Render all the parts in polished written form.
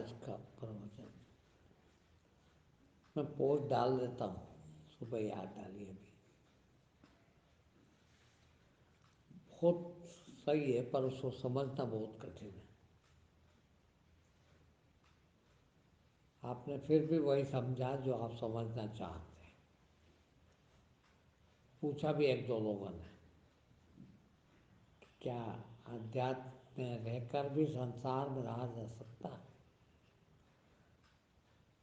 آج کا پروچن میں پوسٹ ڈال دیتا ہوں، صبح یاد ڈالیے ابھی. بہت صحیح ہے پر اس کو سمجھنا بہت کٹھن ہے. آپ نے پھر بھی وہی سمجھا جو آپ سمجھنا چاہتے ہیں. پوچھا بھی ایک دو لوگوں نے کہ کیا ادھیاتم میں رہ کر بھی سنسار میں رہا جا سکتا ہے؟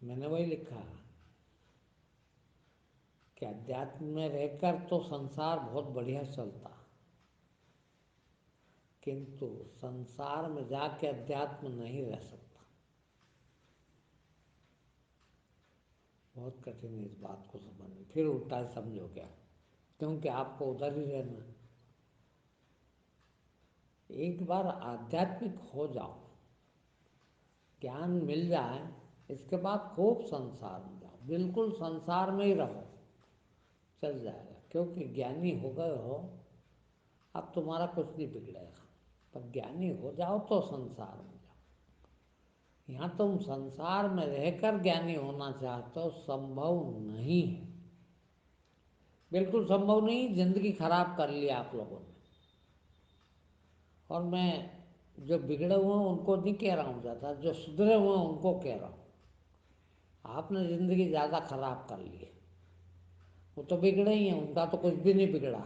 میں نے وہی لکھا کہ ادھیاتم میں رہ کر تو سنسار بہت بڑھیا چلتا، کنتو سنسار میں جا کے ادھیاتم نہیں رہ سکتا. بہت کٹھن ہے اس بات کو سمجھنا. پھر الٹا سمجھو گیا کیونکہ آپ کو ادھر ہی رہنا. ایک بار آدھیاتمک ہو جاؤ، گیان مل جائے، اس کے بعد خوب سنسار میں جاؤ، بالکل سنسار میں ہی رہو، چل جائے گا. کیونکہ گیانی ہو گئے ہو، اب تمہارا کچھ نہیں بگڑے گا. پر گیانی ہو جاؤ تو سنسار میں جاؤ. یہاں تم سنسار میں رہ کر گیانی ہونا چاہتے ہو، سمبھو نہیں ہے، بالکل سمبھو نہیں. زندگی خراب کر لی آپ لوگوں نے. اور میں جو بگڑے ہوئے ہیں ان کو نہیں کہہ رہا ہوں زیادہ، جو سدھرے ہوئے ہیں ان کو کہہ رہا ہوں. آپ نے زندگی زیادہ خراب کر لی ہے. وہ تو بگڑے ہی ہیں، ان کا تو کچھ بھی نہیں بگڑا.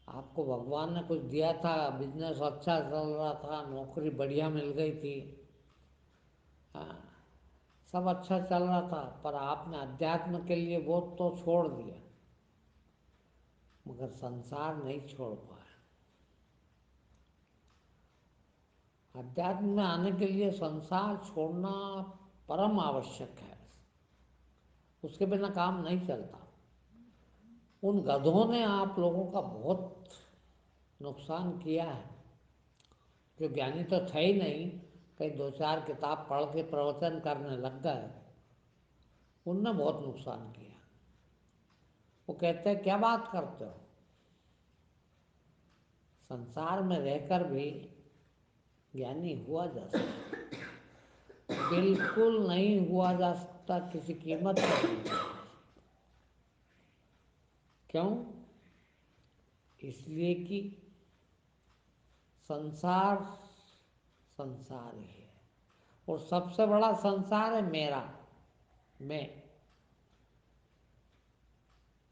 آپ کو بھگوان نے کچھ دیا تھا، بزنس اچھا چل رہا تھا، نوکری بڑھیا مل گئی تھی، ہاں سب اچھا چل رہا تھا، پر آپ نے ادھیاتم کے لیے بہت تو چھوڑ دیا، مگر سنسار نہیں چھوڑ پائے. ادھیاتم میں آنے کے لیے سنسار چھوڑنا پرم آوشک ہے، اس کے بنا کام نہیں چلتا. ان گدھوں نے آپ لوگوں کا بہت نقصان کیا ہے، جو گیانی تو تھے ہی نہیں، کہیں دو چار کتاب پڑھ کے پروچن کرنے لگ گئے، ان نے بہت نقصان کیا. وہ کہتے ہیں کیا بات کرتے ہو، سنسار میں رہ کر بھی گیانی ہوا جا سکتا؟ بالکل نہیں ہوا جا سکتا، کسی قیمت پر نہیں ہوا جا سکتا. کیوں؟ اس لیے کہ سنسار سنسار ہی ہے، اور سب سے بڑا سنسار ہے میرا، میں،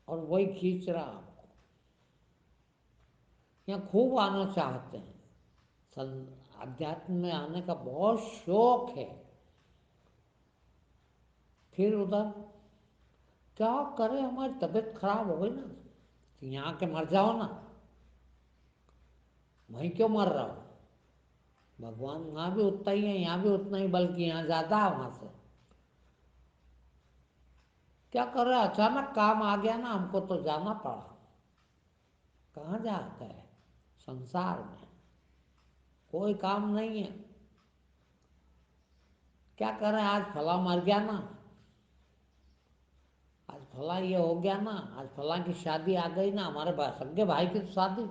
اور وہی کھینچ رہا آپ کو. یہاں خوب آنا چاہتے ہیں، ادھیاتم میں آنے کا بہت شوق ہے. پھر ادھر کیا کرے، ہماری طبیعت خراب ہو گئی نا، یہاں کے مر جاؤ نا. وہیں کیوں مر رہا ہو، بھگوان وہاں بھی اتنا ہی ہے، یہاں بھی اتنا ہی، بلکہ یہاں زیادہ ہے وہاں سے. کیا کر رہے، اچانک کام آ گیا نا، ہم کو تو جانا پڑا. کہاں جاتا ہے، سنسار میں کوئی کام نہیں ہے. کیا کر رہے ہیں، آج فلاں مر گیا نا، آج فلاں یہ ہو گیا نا، آج فلاں کی شادی آ گئی نا، ہمارے سگے بھائی کی شادی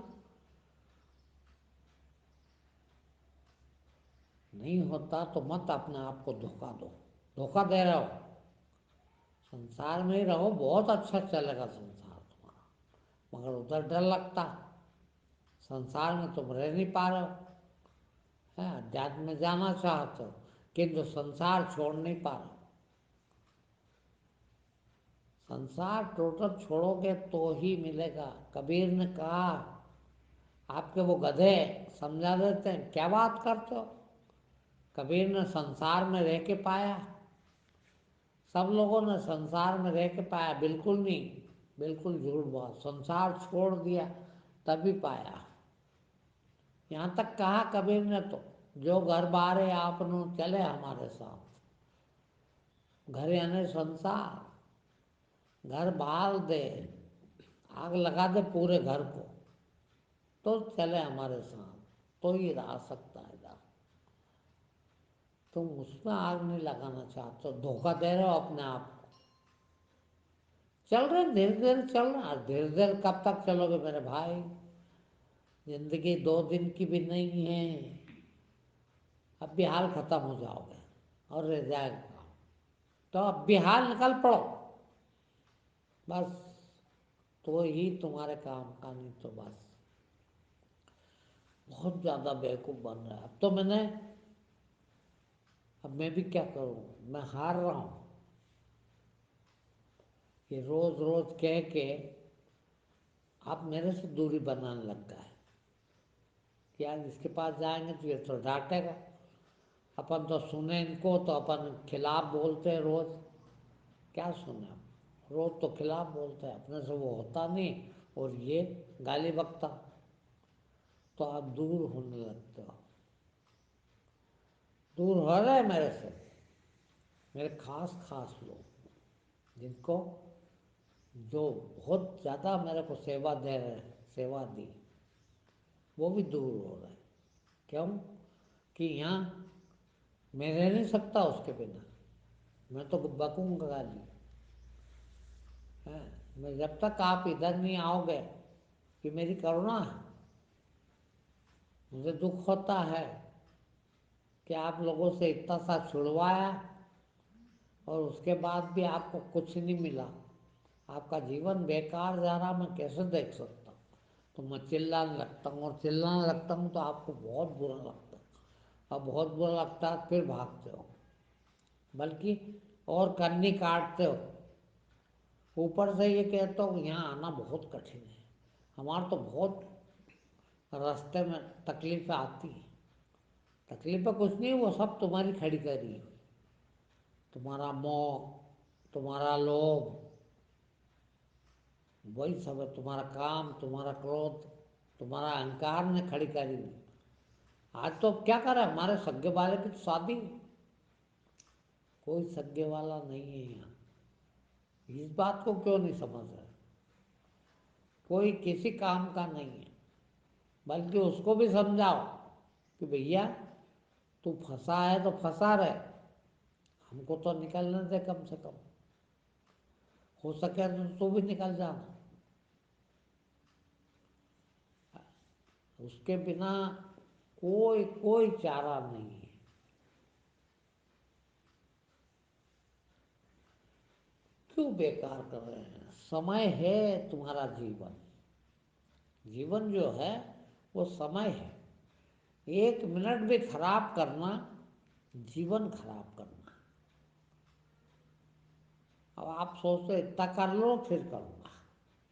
نہیں ہوتا تو مت اپنے آپ کو دھوکہ دو، دھوکہ دے رہے ہو. سنسار میں ہی رہو، بہت اچھا چلے گا سنسار تمہارا، مگر ادھر ڈر لگتا، سنسار میں تم رہ نہیں پا رہے ہو، ادھیاتم میں جانا چاہتے ہو کنتو سنسار چھوڑ نہیں پا رہے ہو. سنسار ٹوٹل چھوڑو گے تو ہی ملے گا. کبیر نے کہا، آپ کے وہ گدھے سمجھا دیتے ہیں کیا بات کرتے ہو. کبیر نے سنسار میں رہ کے پایا، سب لوگوں نے سنسار میں رہ کے پایا، بالکل نہیں، بالکل جھوٹ بات. سنسار چھوڑ دیا تبھی پایا. یہاں تک کہا کبیر نے تو، جو گھر بارے آپ نو چلے ہمارے ساتھ. گھر یعنی سنسار، گھر بال دے، آگ لگا دے پورے گھر کو، تو چلے ہمارے ساتھ، تو ہی رہ سکتا ہے. تم اس میں آگ نہیں لگانا چاہتے ہو، دھوکہ دے رہے ہو اپنے آپ کو. چل رہے دھیرے دھیرے چل رہے، دھیرے دھیرے کب تک چلو گے میرے بھائی، زندگی 2 دن کی بھی نہیں ہے. اب بھی حال ختم ہو جاؤ گے اور رہ جائے گا، تو اب بھی حال نکل پڑو بس، تو ہی تمہارے کام کا، نہیں تو بس بہت زیادہ بیوقوف بن رہا ہے اب تو اب میں بھی کیا کروں، میں ہار رہا ہوں کہ روز روز کہہ کے اب میرے سے دوری بنانے لگ گیا ہے کہ آج اس کے پاس جائیں گے تو یہ تو ڈانٹے گا، اپن تو سنیں ان کو تو اپن خلاف بولتے ہیں روز، کیا سنیں اب، روز تو خلاف بولتے ہیں، اپنے سے وہ ہوتا نہیں اور یہ گالی بکتا، تو آپ دور ہونے لگتے ہو، دور ہو رہے میرے سے میرے خاص خاص لوگ، جن کو جو بہت زیادہ میرے کو سیوا دے رہے ہیں، سیوا دی، وہ بھی دور ہو رہے ہیں، کیوں کہ یہاں میں رہ نہیں سکتا اس کے بنا، میں تو بکوں گا گالی، میں جب تک آپ ادھر نہیں آؤ گے کہ میری کرونا ہے، مجھے دکھ ہوتا ہے کہ آپ لوگوں سے اتنا سا چھڑوایا اور اس کے بعد بھی آپ کو کچھ نہیں ملا، آپ کا جیون بیکار جا رہا، میں کیسے دیکھ سکتا ہوں، تو میں چلانے لگتا ہوں، اور چلانے لگتا ہوں تو آپ کو بہت برا لگتا ہے، اور بہت برا لگتا ہے پھر بھاگتے ہو، بلکہ اور کنی کاٹتے ہو، اوپر سے یہ کہتا ہوں یہاں آنا بہت کٹھن ہے، ہمارا تو بہت راستے میں تکلیفیں آتی ہیں، تکلیفیں کچھ نہیں، وہ سب تمہاری کھڑی کری ہے، تمہارا موہ، تمہارا لوبھ، وہی سب ہے، تمہارا کام، تمہارا کرودھ، تمہارا اہنکار نے کھڑی کری ہوئی، آج تو اب کیا کرے، ہمارے سگے والے کی تو شادی، کوئی سگے والا نہیں ہے یہاں، اس بات کو کیوں نہیں سمجھ رہے، کوئی کسی کام کا نہیں ہے، بلکہ اس کو بھی سمجھاؤ کہ بھیا تو پھنسا ہے تو پھنسا رہے، ہم کو تو نکلنے دے، کم سے کم ہو سکے تو بھی نکل جانا، اس کے بنا کوئی چارہ نہیں ہے، کیوں بیکار کر رہے ہیں، سمے ہے تمہارا جیون، جیون جو ہے وہ سمے ہے، ایک منٹ بھی خراب کرنا جیون خراب کرنا، اب آپ سوچتے اتنا کر لو پھر کروں گا،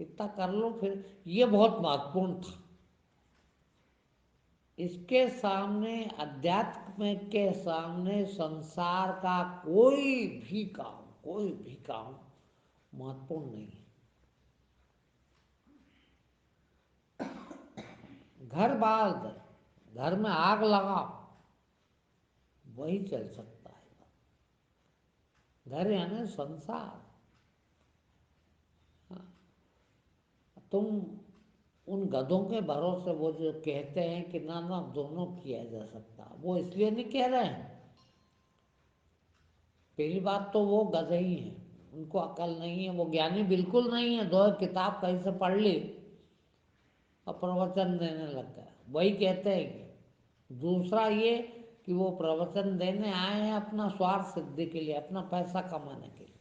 اتنا کر لو پھر، یہ بہت مہتوپورن تھا، اس کے سامنے، ادھیاتم کے سامنے سنسار کا کوئی بھی کام مہتوپورن نہیں ہے، گھر بار گھر میں آگ لگا وہی چل سکتا ہے، گھر یعنی سنسار، تم ان گدھوں کے بھروسے، وہ جو کہتے ہیں کہ نہ نہ دونوں کیا جا سکتا، وہ اس لیے نہیں کہہ رہے ہیں، پہلی بات تو وہ گدھے ہی ہیں، ان کو عقل نہیں ہے، وہ گیانی بالکل نہیں ہے، دو کتاب کہیں سے پڑھ لی اور پروچن دینے لگ گئے، وہی کہتے ہیں کہ دوسرا یہ کہ وہ پروچن دینے آئے ہیں اپنا سوارتھ سدھی کے لیے، اپنا پیسہ کمانے کے لیے،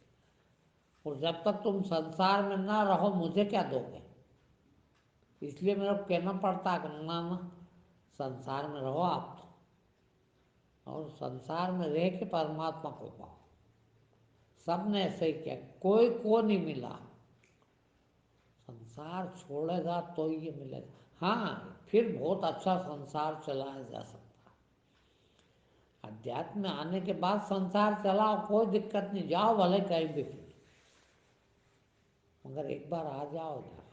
اور جب تک تم سنسار میں نہ رہو مجھے کیا دو گے، اس لیے میرے کو کہنا پڑتا ہے کہ نہ سنسار میں رہو آپ تو، اور سنسار میں رہ کے پرماتما کو پاؤ، سب نے ایسے ہی کیا، کوئی کو نہیں ملا، سنسار چھوڑے گا تو یہ ملے گا، ہاں پھر بہت اچھا سنسار چلایا جا سکتا ہے، ادھیاتم میں آنے کے بعد سنسار چلاؤ کوئی دقت نہیں، جاؤ بھلے کہیں بھی، پھر مگر ایک بار آ جاؤ یار،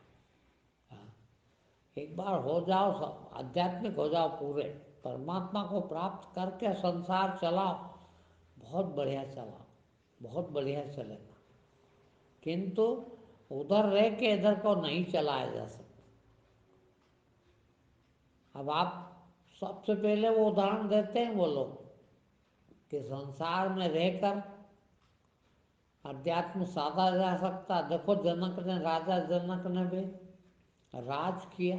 ایک بار ہو جاؤ، سب آدھیاتمک ہو جاؤ پورے، پرماتما کو پراپت کر کے سنسار چلاؤ، بہت بڑھیا چلا، بہت بڑھیا چلے گا، کنتو ادھر رہ کے ادھر کو نہیں چلایا جا سکتا، اب آپ سب سے پہلے وہ ادہرن دیتے ہیں وہ لوگ کہ سنسار میں رہ کر ادھیاتم سادھا جا سکتا، دیکھو جنک نے، راجا جنک نے بھی راج کیا،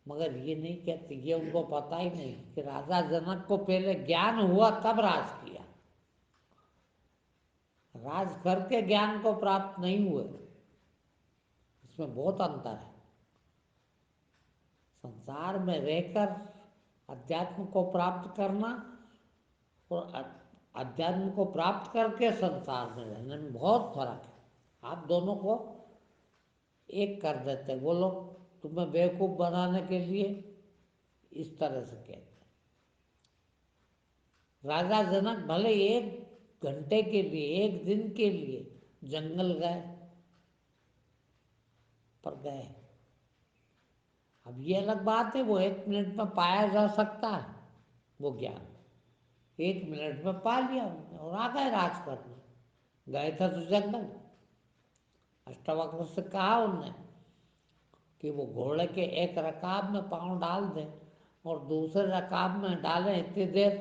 مگر یہ نہیں کہتے، یہ ان کو پتہ ہی نہیں کہ راجا جنک کو پہلے گیان ہوا تب راج کیا، راج کر کے گیان کو پراپت نہیں ہوئے، اس میں بہت انتر ہے۔ سنسار میں رہ کر ادھیاتم کو پراپت کرنا اور ادھیاتم کو پراپت کر کے سنسار میں رہنے میں بہت فرق ہے۔ آپ دونوں کو ایک کر دیتے، وہ لوگ تمہیں بیوقوف بنانے کے لیے اس طرح سے کہتے ہیں۔ راجا جنک بھلے 1 گھنٹے کے لیے، 1 دن کے لیے جنگل گئے، پر گئے۔ اب یہ الگ بات ہے، وہ 1 منٹ میں پایا جا سکتا ہے وہ گیان، 1 منٹ میں پا لیا انہوں نے اور آ گئے راج کرنے۔ گئے تھے تو جنگل، اشٹوکر سے کہا انہوں نے کہ وہ گھوڑے کے ایک رکاب میں پاؤں ڈال دیں اور دوسرے رکاب میں ڈالیں، اتنی دیر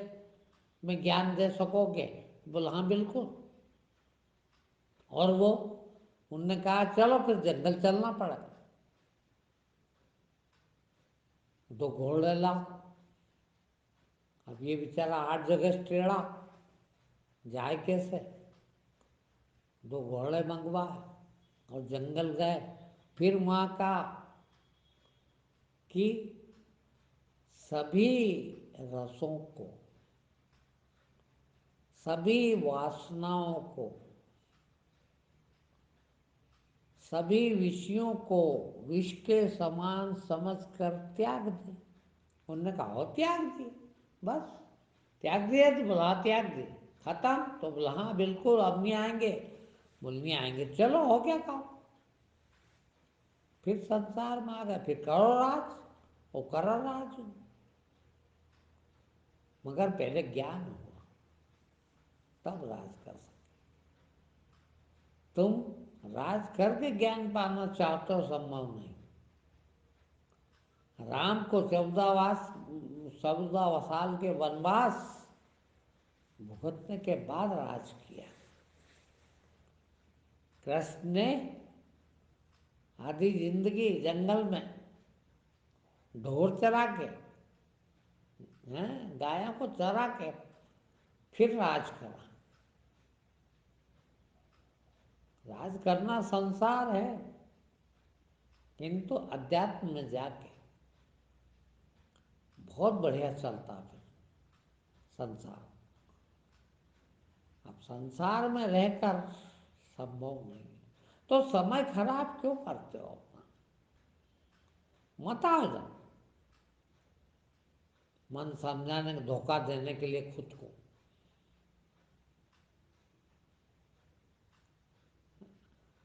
میں گیان دے سکو گے؟ بولا ہاں بالکل۔ اور وہ انہوں نے کہا چلو پھر جنگل چلنا پڑے، 2 گھوڑے لاؤ۔ اب یہ بیچارہ 8 جگہ سے ٹیڑھا، جائے کیسے؟ 2 گھوڑے منگوائے اور جنگل گئے۔ پھر وہاں کہا کہ سبھی رسوں کو، سبھی واسناؤں کو، سبھی وشیوں کو وش کے سمان سمجھ کر تیاگ دے۔ انہوں نے کہا تیاگ دیے، بس تیاگ دیا تو بلا تیاگ دے، ختم؟ تو بولا ہاں بالکل، اب نہیں آئیں گے۔ بول نہیں آئیں گے، چلو ہو گیا کام۔ پھر سنسار میں آ گئے، پھر کرو راج، وہ کرو راج، مگر پہلے گیان ہوا تب راج کر سکے۔ تم راج کر کے گیان پانا چاہتے ہو، سمبھو نہیں۔ رام کو 14 سال کے ونواس بھگتنے کے بعد راج کیا۔ کرشن نے آدھی زندگی جنگل میں ڈھور چرا کے، گایوں کو چرا کے پھر راج کرا۔ راج کرنا سنسار ہے، کنتو ادھیاتم میں جا کے بہت بڑھیا چلتا پھر سنسار۔ اب سنسار میں رہ کر سمبھو نہیں، تو سمے خراب کیوں کرتے ہو اپنا؟ مت آ جاؤ من سمجھانے کا، دھوکہ دینے کے لیے خود کو۔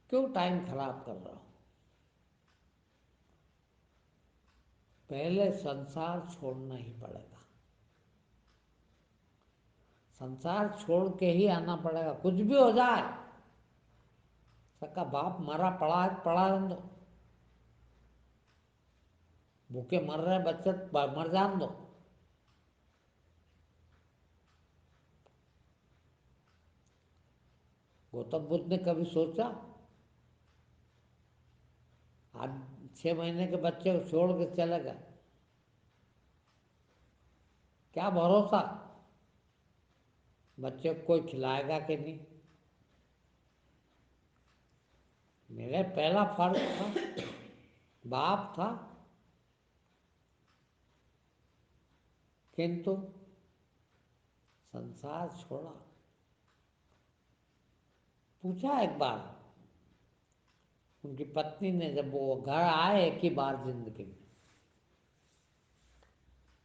کیوں ٹائم خراب کر رہا ہو؟ پہلے سنسار چھوڑنا ہی پڑے گا، سنسار چھوڑ کے ہی آنا پڑے گا، کچھ بھی ہو جائے۔ سکا باپ مرا پڑا رہنے دو، بھوکے مر رہے بچے مر جان دو۔ گوتم بدھ نے کبھی سوچا آج 6 مہینے کے بچے کو چھوڑ کے چلے گئے؟ کیا بھروسہ بچے کو کوئی کھلائے گا کہ نہیں؟ میرے پہلا فرض تھا، باپ تھا، کنتو سنسار چھوڑا۔ پوچھا ایک بار ان کی پتنی نے، جب وہ گھر آئے 1 ہی بار زندگی میں،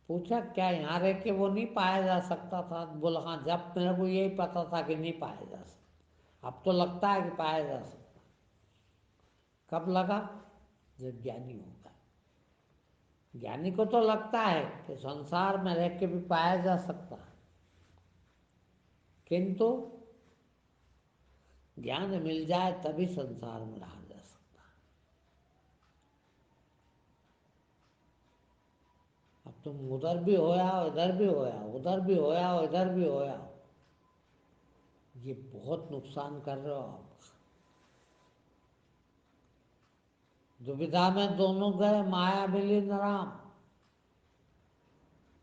پوچھا کیا یہاں رہ کے وہ نہیں پایا جا سکتا تھا؟ بولا ہاں، جب میرے کو یہی پتا تھا کہ نہیں پایا جا سکتا، اب تو لگتا ہے کہ پایا جا سکتا۔ کب لگا؟ جب گیانی ہوگا۔ گیانی کو تو لگتا ہے کہ سنسار میں رہ کے بھی پایا جا سکتا ہے، کنتو گیان مل جائے تبھی سنسار میں رہا جا سکتا ہے۔ اب تم ادھر بھی ہویا ہو، ادھر بھی ہویا ہو، ادھر بھی ہویا ہو، ادھر بھی ہویا ہو، یہ بہت نقصان کر رہے ہو آپ۔ دویدھا میں دونوں گئے، مایا ملی نہ رام۔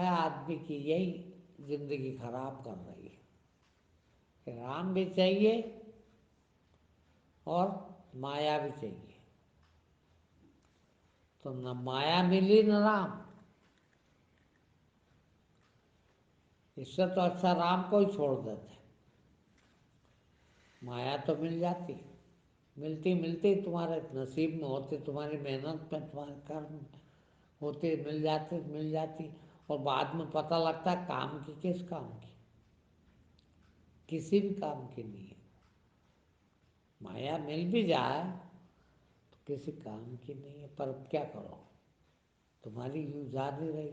ہے آدمی کی، یہی زندگی خراب کر رہی ہے کہ رام بھی چاہیے اور مایا بھی چاہیے، تو نہ مایا ملی نہ رام۔ اس سے تو اچھا رام کو ہی چھوڑ دیتے، مایا تو مل جاتی، ملتی ملتی تمہارے نصیب میں ہوتی، تمہاری محنت میں، تمہارے کرم میں ہوتی، مل جاتی، اور بعد میں پتہ لگتا ہے کام کی، کس کام کی؟ کسی بھی کام کی نہیں ہے۔ مایا مل بھی جائے تو کسی کام کی نہیں ہے، پر کیا کرو، تمہاری یوں جاری رہی،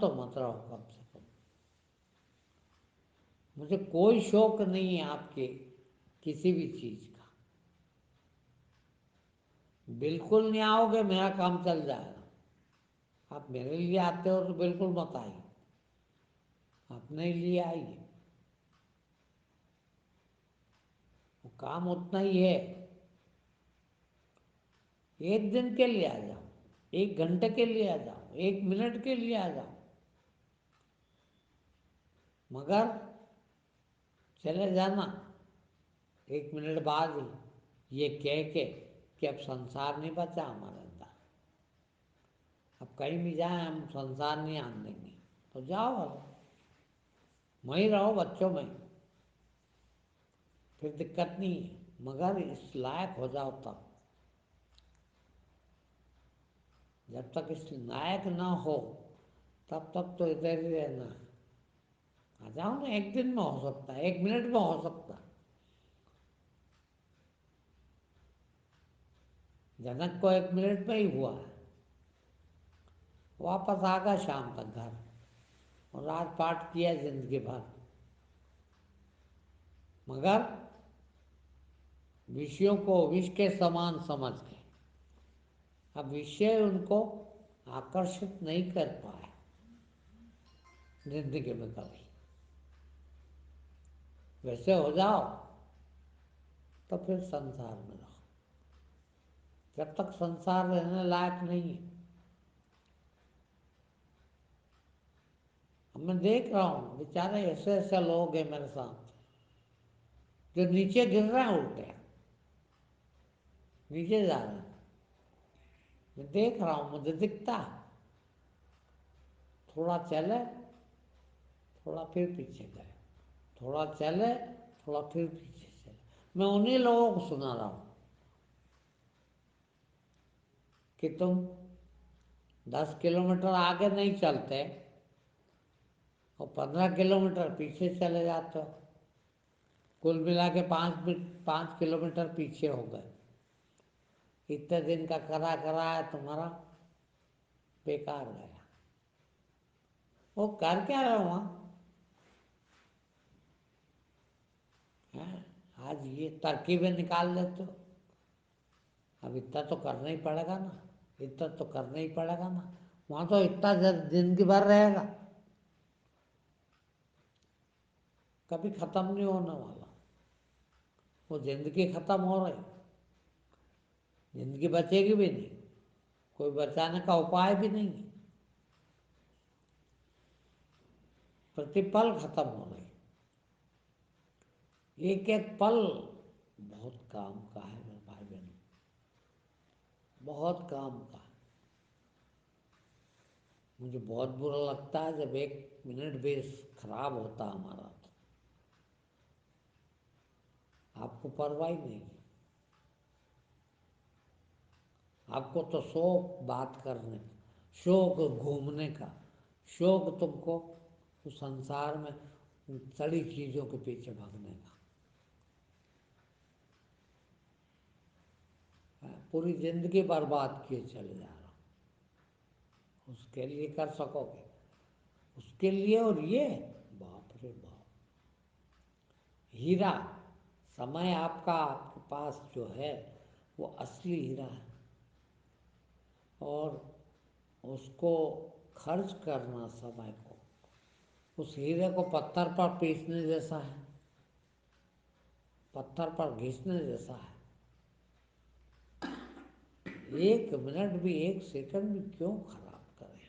تو مت رہو کم سے کم۔ مجھے کوئی شوق نہیں ہے آپ کے کسی بھی چیز کا، بالکل نہیں آؤ گے میرا کام چل جائے گا۔ آپ میرے لیے آتے ہو تو بالکل مت آئیے، اپنے لیے آئیے، وہ کام اتنا ہی ہے۔ ایک دن کے لیے آ جاؤ، ایک گھنٹے کے لیے آ جاؤ، ایک منٹ کے لیے آ جاؤ، مگر چلے جانا ایک منٹ بعد ہی، یہ کہہ کے کہ اب سنسار نہیں بچا ہمارے اندر، اب کہیں بھی جائیں ہم سنسار نہیں آن دیں گے، تو جاؤ، وہیں رہو بچوں میں، پھر دقت نہیں ہے، مگر اس لائق ہو جاؤ تب۔ جب تک اس لائق نہ ہو تب تک تو ادھر ہی رہنا ہے۔ آ جاؤ نا، ایک دن میں ہو سکتا ہے، ایک منٹ میں ہو سکتا ہے۔ جنک کو ایک منٹ میں ہی ہوا ہے، واپس آ گیا شام تک گھر، اور رات پاٹ کیا زندگی بھر، مگر وشیوں کو وش کے سامان سمجھ کے اب وشے ان کو آکرشت نہیں کر پائے زندگی میں کبھی۔ ویسے ہو جاؤ تو پھر سنسار میں رہو، جب تک سنسار رہنے لائق نہیں ہے۔ اب میں دیکھ رہا ہوں بیچارے ایسے ایسے لوگ ہیں میرے ساتھ جو نیچے گر رہے ہیں، الٹے نیچے جا رہے ہیں، میں دیکھ رہا ہوں، مجھے دکھتا ہے، تھوڑا چلے تھوڑا پھر پیچھے گئے، تھوڑا چلے تھوڑا پھر پیچھے چلے۔ میں انہیں لوگوں کو سنا رہا ہوں کہ تم 10 کلومیٹر آگے نہیں چلتے اور 15 کلومیٹر پیچھے چلے جاتے ہو، کل ملا کے 5 کلومیٹر پیچھے ہو گئے، اتنے دن کا کرا ہے تمہارا بیکار گیا۔ وہ کر کیا رہا وہاں؟ آج یہ ترکیبیں نکال لیتے ہو، اب اتنا تو کرنا ہی پڑے گا نا، اتنا تو کرنا ہی پڑے گا نا، وہاں تو اتنا زندگی بھر رہے گا، کبھی ختم نہیں ہونے والا، وہ زندگی ختم ہو رہی، زندگی بچے گی بھی نہیں، کوئی بچانے کا اپائے بھی نہیں ہے، پرتی پل ختم ہو رہی، ایک ایک پل بہت کام کا ہے میرے بھائی بہنوں، بہت کام کا ہے۔ مجھے بہت برا لگتا ہے جب ایک منٹ بھی خراب ہوتا ہمارا، تو آپ کو پرواہ ہی نہیں، آپ کو تو شوق بات کرنے کا، شوق گھومنے کا، شوق تم کو اس سنسار میں سڑی چیزوں کے پیچھے بھاگنے کا، پوری زندگی برباد کیے چلے جا رہا ہوں، اس کے لیے کر سکو گے، اس کے لیے، اور یہ باپ رے باپ، ہیرا سمے آپ کا، آپ کے پاس جو ہے وہ اصلی ہیرا ہے، اور اس کو خرچ کرنا سمے کو، اس ہیرے کو پتھر پر پیسنے جیسا ہے، پتھر پر گھسنے جیسا ہے، ایک منٹ بھی، ایک سیکنڈ بھی کیوں خراب کریں؟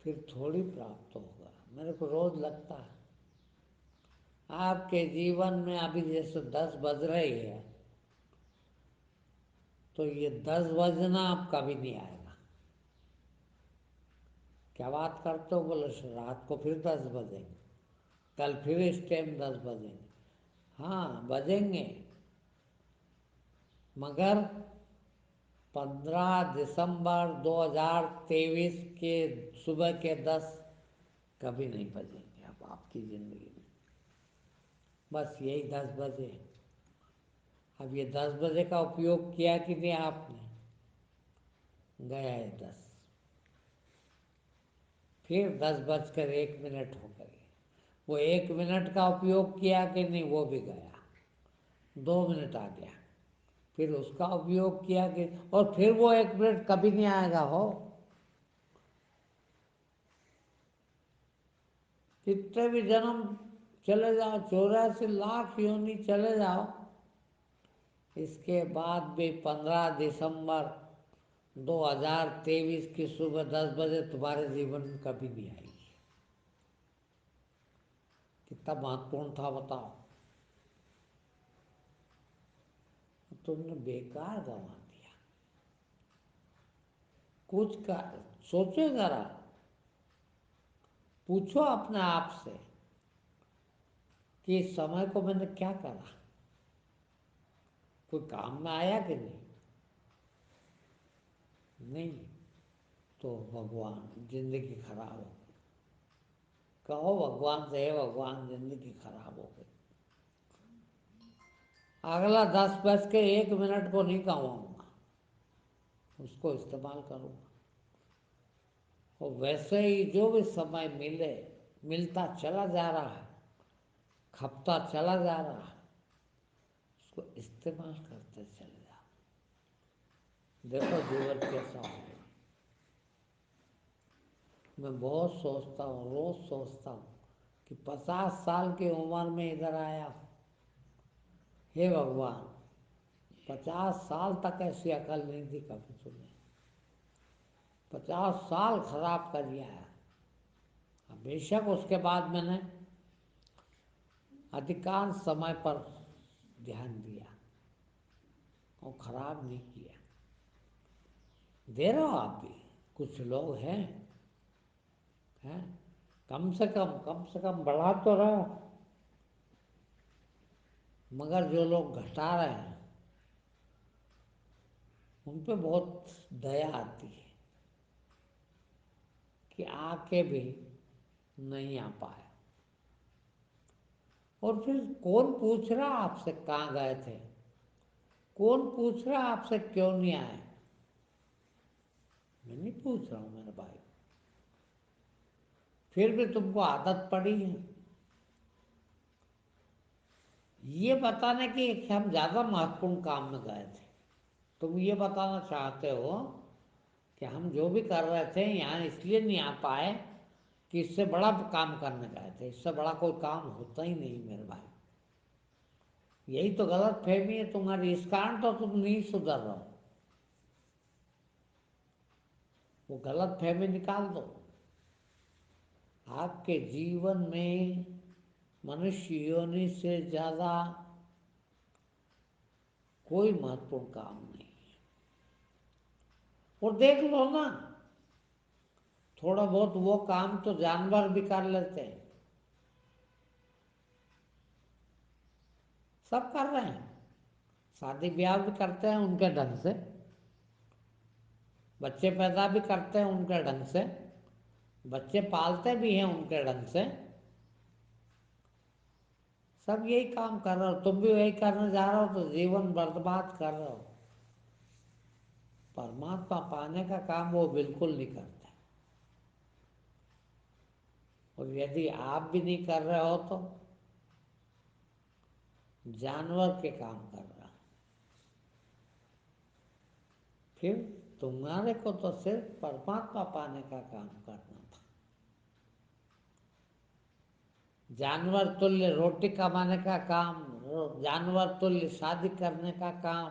پھر تھوڑی پراپت ہوگا۔ میرے کو روز لگتا ہے آپ کے جیون میں ابھی جیسے 10 بج رہی ہے، تو یہ 10 بجنا اب کبھی نہیں آئے گا۔ کیا بات کرتے ہو؟ بولے رات کو پھر 10 بجیں گے، کل پھر اس ٹائم 10 بجیں گے۔ ہاں بجیں گے، مگر 15 دسمبر 2023 کے صبح کے 10 کبھی نہیں بجیں گے اب آپ کی زندگی میں۔ بس یہی 10 بجے۔ اب یہ 10 بجے کا اپیوگ کیا کہ نہیں آپ نے؟ گیا ہے 10۔ پھر 10:01 ہو گئے، وہ 1 منٹ کا اپیوگ کیا کہ نہیں؟ وہ بھی گیا، 2 منٹ آ گیا۔ پھر اس کا اپیوگ کیا کہ، اور پھر وہ 1 منٹ کبھی نہیں آئے گا ہو۔ کتنے بھی جنم چلے جاؤ، 84 لاکھ یونی چلے جاؤ، اس کے بعد بھی 15 دسمبر 2023 کی صبح 10 بجے تمہارے جیون میں کبھی نہیں آئے گی۔ کتنا مہتوپورن تھا بتاؤ؟ تم نے بیکار گنوا دیا۔ کچھ کا سوچو ذرا، پوچھو اپنے آپ سے کہ اس سمے کو میں نے کیا کرا؟ کوئی کام میں آیا کہ نہیں؟ نہیں تو بھگوان زندگی خراب ہو گئی۔ کہو بھگوان سے، ہے بھگوان زندگی خراب ہو گئی، اگلا 10:01 کو نہیں کہوں گا، اس کو استعمال کروں گا۔ اور ویسے ہی جو بھی سمے ملتا چلا جا رہا ہے، کھپتا چلا جا رہا ہے، اس کو استعمال کرتے چلے جاؤ۔ دیکھو جیون کیسا ہو گیا۔ میں بہت سوچتا ہوں، روز سوچتا ہوں کہ 50 سال کی عمر میں ادھر آیا ہوں۔ ہے بھگوان، 50 سال تک ایسی عقل نہیں تھی کبھی تمہیں، 50 سال خراب کر دیا ہے۔ بے شک اس کے بعد میں نے ادھکانش سمے پر دھیان دیا اور خراب نہیں کیا۔ دے رہے ہو آپ بھی، کچھ لوگ ہیں کم سے کم بڑھا تو رہو، مگر جو لوگ گھٹا رہے ہیں ان پہ بہت دیا آتی ہے کہ آ کے بھی نہیں آ پائے۔ اور پھر کون پوچھ رہا آپ سے کہاں گئے تھے؟ کون پوچھ رہا آپ سے کیوں نہیں آئے؟ میں نہیں پوچھ رہا ہوں میرے بھائی، پھر بھی تم کو عادت پڑی ہے یہ بتانے کی کہ ہم زیادہ مہتوپورن کام میں گئے تھے۔ تم یہ بتانا چاہتے ہو کہ ہم جو بھی کر رہے تھے یہاں اس لیے نہیں آ پائے کہ اس سے بڑا کام کرنے گئے تھے، اس سے بڑا کوئی کام ہوتا ہی نہیں میرے بھائی۔ یہی تو غلط فہمی ہے تمہاری، اس کارن تو تم نہیں سدھر رہو۔ وہ غلط فہمی نکال دو۔ آپ کے جیون میں منشیہ یونی سے زیادہ کوئی مہتوپورن کام نہیں ہے۔ اور دیکھ لو نا، تھوڑا بہت وہ کام تو جانور بھی کر لیتے ہیں، سب کر رہے ہیں، شادی بیاہ بھی کرتے ہیں ان کے ڈھنگ سے، بچے پیدا بھی کرتے ہیں ان کے ڈھنگ سے، بچے پالتے بھی ہیں ان کے ڈھنگ سے، سب یہی کام کر رہے ہو، تم بھی وہی کرنے جا رہے ہو تو جیون برباد کر رہے ہو۔ پرماتما پانے کا کام وہ بالکل نہیں کرتے، اور یدی آپ بھی نہیں کر رہے ہو تو جانور کے کام کر رہا ہوں۔ پھر تمہارے کو تو صرف پرماتما پانے کا کام کرنا تھا۔ جانور تلیہ روٹی کمانے کا کام، جانور تلیہ شادی کرنے کا کام،